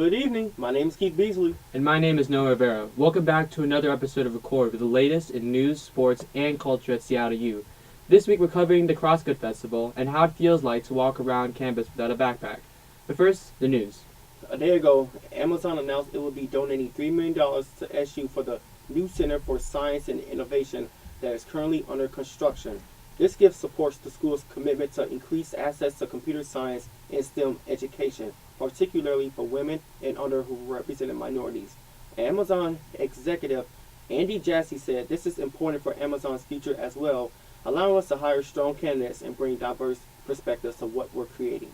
Good evening. My name is Keith Beasley. And my name is Noah Rivera. Welcome back to another episode of Record with the latest in news, sports, and culture at Seattle U. This week we're covering the Crosscut Festival and how it feels like to walk around campus without a backpack. But first, the news. A day ago, Amazon announced it will be donating $3 million to SU for the new Center for Science and Innovation that is currently under construction. This gift supports the school's commitment to increase access to computer science and STEM education, particularly for women and underrepresented minorities. Amazon executive Andy Jassy said this is important for Amazon's future as well, allowing us to hire strong candidates and bring diverse perspectives to what we're creating.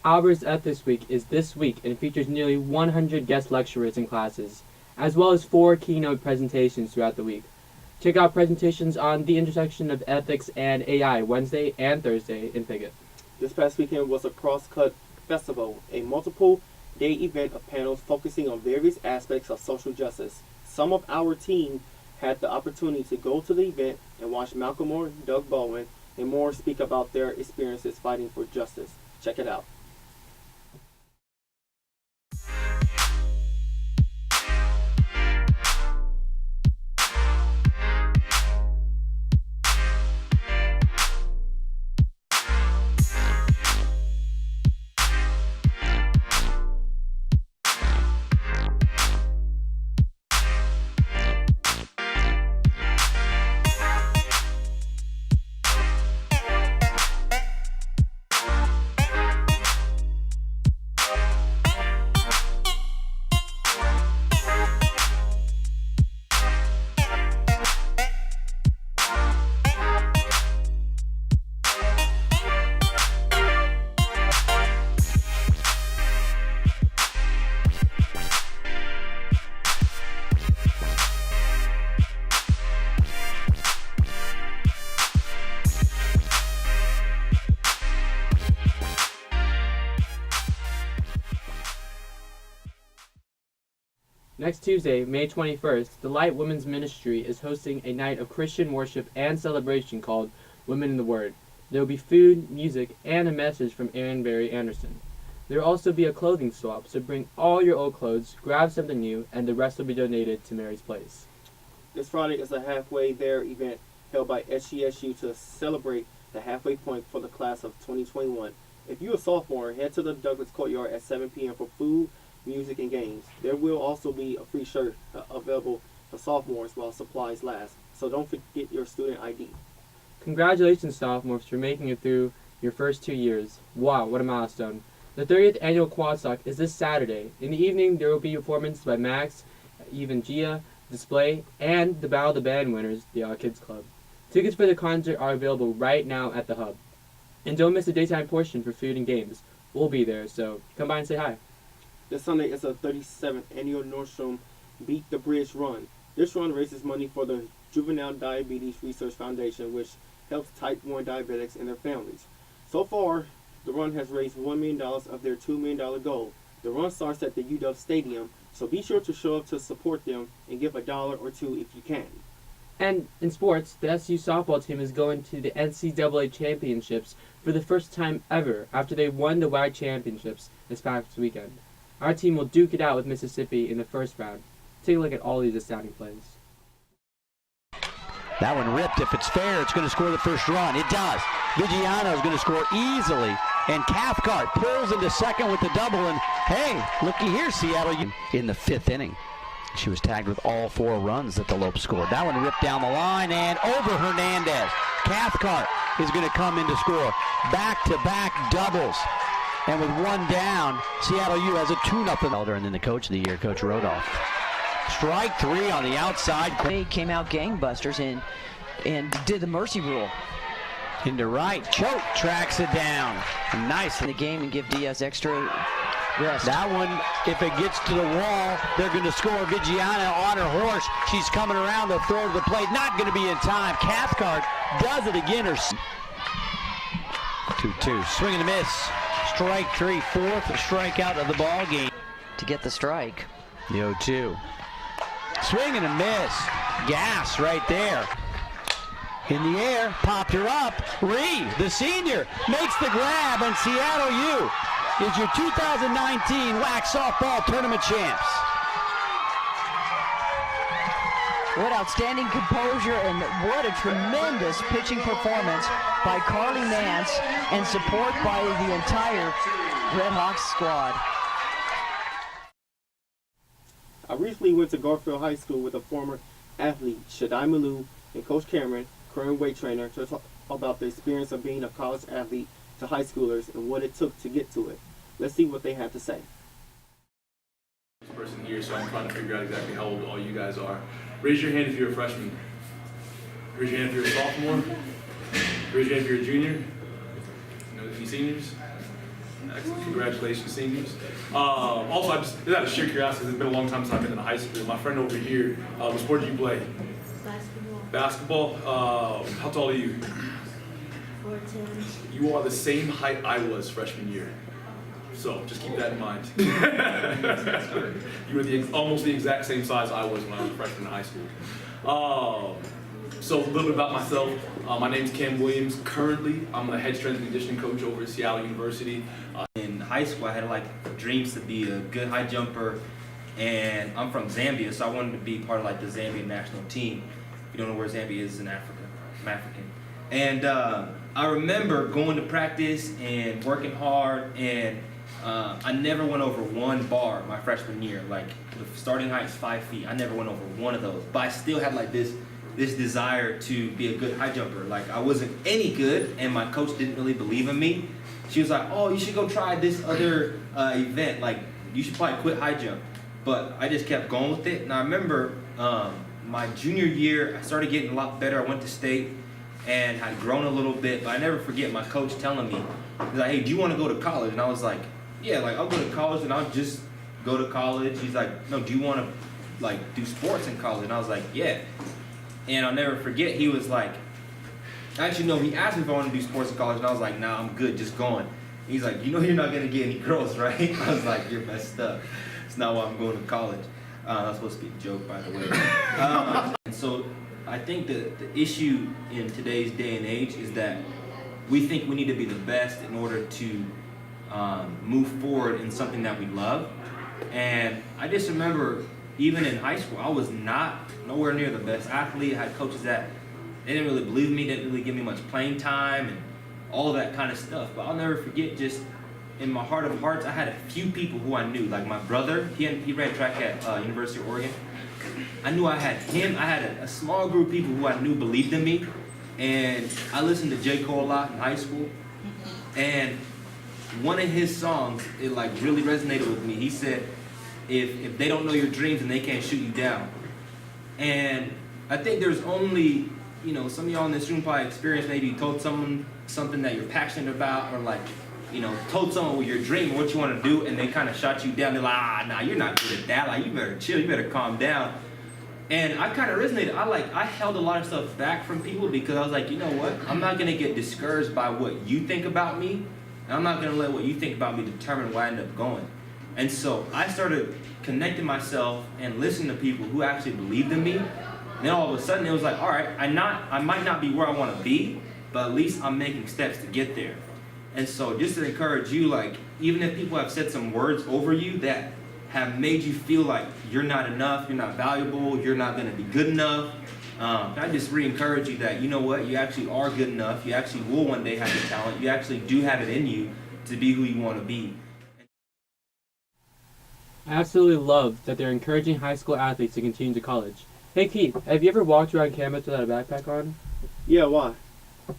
Albert's Ethics Week is this week and features nearly 100 guest lecturers and classes, as well as 4 keynote presentations throughout the week. Check out presentations on the intersection of ethics and AI Wednesday and Thursday in Piggott. This past weekend was a Crosscut Festival, a multiple-day event of panels focusing on various aspects of social justice. Some of our team had the opportunity to go to the event and watch Malcolm Moore, Doug Baldwin, and more speak about their experiences fighting for justice. Check it out. Next Tuesday, May 21st, the Light Women's Ministry is hosting a night of Christian worship and celebration called Women in the Word. There will be food, music, and a message from Aaron Barry Anderson. There will also be a clothing swap, so bring all your old clothes, grab something new, and the rest will be donated to Mary's Place. This Friday is a Halfway There event held by SGSU to celebrate the halfway point for the class of 2021. If you're a sophomore, head to the Douglas Courtyard at 7 p.m. for food, music, and games. There will also be a free shirt available for sophomores while supplies last, so don't forget your student ID. Congratulations, sophomores, for making it through your first 2 years. Wow, what a milestone. The 30th annual Quad Stock is this Saturday. In the evening, there will be performances by Max, Eve and Gia, Display, and the Battle of the Band winners, the Kids Club. Tickets for the concert are available right now at the Hub. And don't miss the daytime portion for food and games. We'll be there, so come by and say hi. This Sunday is the 37th annual Nordstrom Beat the Bridge Run. This run raises money for the Juvenile Diabetes Research Foundation, which helps type 1 diabetics and their families. So far, the run has raised $1 million of their $2 million goal. The run starts at the UW Stadium, so be sure to show up to support them and give $1 or $2 if you can. And in sports, the SU softball team is going to the NCAA championships for the first time ever after they won the WAC championships this past weekend. Our team will duke it out with Mississippi in the first round. Take a look at all these astounding plays. That one ripped. If it's fair, it's going to score the first run. It does. Vigiano is going to score easily. And Cathcart pulls into second with the double. And hey, looky here, Seattle in the 5th inning. She was tagged with all 4 runs that the Lopes scored. That one ripped down the line and over Hernandez. Cathcart is going to come in to score. Back-to-back doubles. And with 1 down, Seattle U has a 2-0 elder, and then the coach of the year, Coach Rodolph. Strike 3 on the outside. They came out gangbusters and did the mercy rule. Into right, Choate tracks it down. Nice In the game and give Diaz extra rest. That one, if it gets to the wall, they're going to score. Vigiana on her horse. She's coming around the throw to the plate. Not going to be in time. Cathcart does it again. 2-2. Swing and a miss. Strike 3, 4th strikeout of the ball game. To get the strike. The 0-2. Swing and a miss. Gas right there. In the air, popped her up. Ree, the senior, makes the grab, and Seattle U is your 2019 WAC Softball Tournament champs. What outstanding composure and what a tremendous pitching performance by Carly Nance and support by the entire Red Hawks squad. I recently went to Garfield High School with a former athlete, Shaddai Malou, and Coach Cameron, current weight trainer, to talk about the experience of being a college athlete to high schoolers and what it took to get to it. Let's see what they had to say. This person here, so I'm trying to figure out exactly how old all you guys are. Raise your hand if you're a freshman. Raise your hand if you're a sophomore. Raise your hand if you're a junior. Any seniors? Excellent. Congratulations, seniors. Also, just out of sheer curiosity, it's been a long time since I've been in high school. My friend over here, what sport do you play? Basketball. Basketball. How tall are you? 4'10". You are the same height I was freshman year. So just keep that in mind. You were almost the exact same size I was when I was a freshman in high school. So a little bit about myself. My name's Cam Williams. Currently, I'm the head strength and conditioning coach over at Seattle University. In high school, I had like dreams to be a good high jumper, and I'm from Zambia, so I wanted to be part of like the Zambian national team. If you don't know where Zambia is in Africa, I'm African. And I remember going to practice and working hard, and I never went over one bar my freshman year. Like the starting height is 5 feet. I never went over one of those, but I still had like this desire to be a good high jumper. Like I wasn't any good, and my coach didn't really believe in me. She was like, "Oh, you should go try this other event. Like you should probably quit high jump." But I just kept going with it. And I remember my junior year, I started getting a lot better. I went to state and had grown a little bit, but I never forget my coach telling me, he's like, "Hey, do you want to go to college?" And I was like, "Yeah, like I'll go to college and I'll just go to college." He's like, "No, do you want to like do sports in college?" And I was like, "Yeah." And I'll never forget, he was like, actually no, he asked me if I wanted to do sports in college, and I was like, "Nah, I'm good, just going." He's like, "You know you're not gonna get any girls, right?" I was like, "You're messed up. It's not why I'm going to college." That's supposed to be a joke, by the way. And so I think the issue in today's day and age is that we think we need to be the best in order to move forward in something that we love. And I just remember, even in high school, I was nowhere near the best athlete. I had coaches that they didn't really believe in me, didn't really give me much playing time and all that kind of stuff. But I'll never forget, just in my heart of hearts, I had a few people who I knew. Like my brother, he ran track at University of Oregon. I knew I had him. I had a small group of people who I knew believed in me. And I listened to J. Cole a lot in high school. And one of his songs, it like really resonated with me. He said, if they don't know your dreams, then they can't shoot you down. And I think there's only, some of y'all in this room probably experienced, maybe you told someone something that you're passionate about, or like, told someone what your dream, what you want to do, and they kind of shot you down. They're like, "Nah, you're not good at that. Like, you better chill, you better calm down." And I kind of resonated. I held a lot of stuff back from people because I was like, you know what? I'm not going to get discouraged by what you think about me, and I'm not going to let what you think about me determine where I end up going. And so I started connecting myself and listening to people who actually believed in me. And then all of a sudden it was like, all right, I might not be where I want to be, but at least I'm making steps to get there. And so just to encourage you, like, even if people have said some words over you that have made you feel like you're not enough, you're not valuable, you're not going to be good enough, I just re-encourage you that, you know what, you actually are good enough, you actually will one day have the talent, you actually do have it in you to be who you want to be. I absolutely love that they're encouraging high school athletes to continue to college. Hey Keith, have you ever walked around campus without a backpack on? Yeah, why?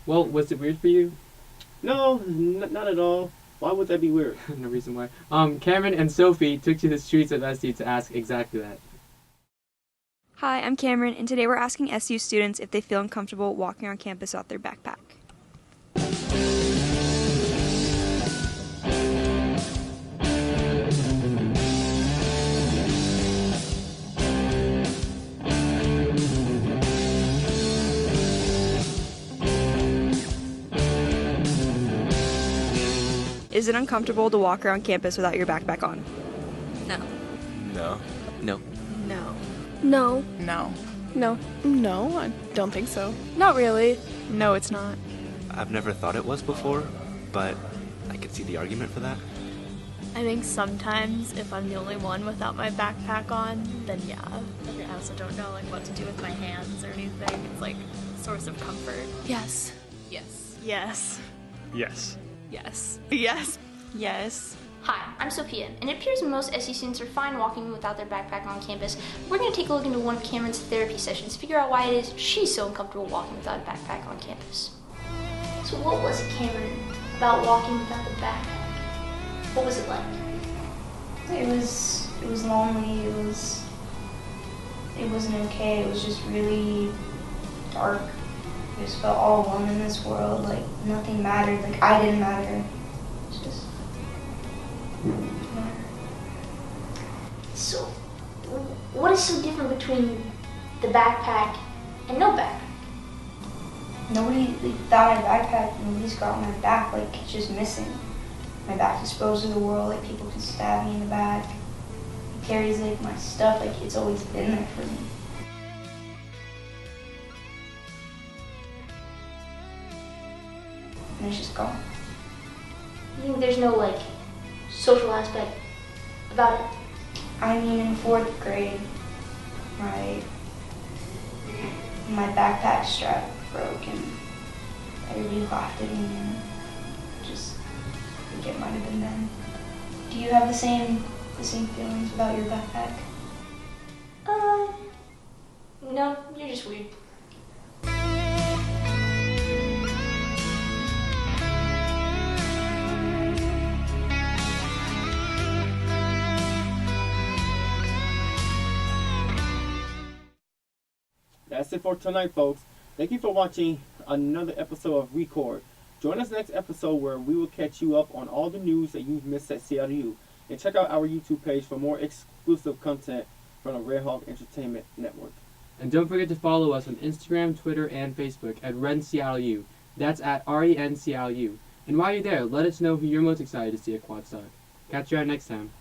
Well, was it weird for you? No, not at all. Why would that be weird? No reason why. Cameron and Sophie took to the streets of SU to ask exactly that. Hi, I'm Cameron, and today we're asking SU students if they feel uncomfortable walking around campus without their backpack. Is it uncomfortable to walk around campus without your backpack on? No. No. No. No. No. No. No. No, I don't think so. Not really. No, it's not. I've never thought it was before, but I could see the argument for that. I think sometimes if I'm the only one without my backpack on, then yeah. I also don't know like what to do with my hands or anything. It's like a source of comfort. Yes. Yes. Yes. Yes. Yes. Yes. Yes. Hi, I'm Sophia, and it appears most SU students are fine walking without their backpack on campus. We're going to take a look into one of Cameron's therapy sessions to figure out why it is she's so uncomfortable walking without a backpack on campus. So what was it, Cameron, about walking without the backpack? What was it like? It was lonely. It wasn't okay. It was just really dark. I just felt all alone in this world. Like nothing mattered. Like I didn't matter. It's just didn't matter. So, what is so different between the backpack and no backpack? Nobody without my backpack. Nobody's got my back. Like it's just missing. My back's exposed to the world. Like people can stab me in the back. It carries like my stuff. Like it's always been there for me. And it's just gone. You think there's no like social aspect about it? I mean, in 4th grade, my backpack strap broke and everybody laughed at me and just I think it might have been them. Do you have the same feelings about your backpack? No, you're just weird. That's it for tonight, folks. Thank you for watching another episode of Record. Join us next episode where we will catch you up on all the news that you've missed at CLU. And check out our YouTube page for more exclusive content from the Red Hawk Entertainment Network. And don't forget to follow us on Instagram, Twitter, and Facebook at RenCLU. That's at RENCLU. And while you're there, let us know who you're most excited to see at Quadstock. Catch you out next time.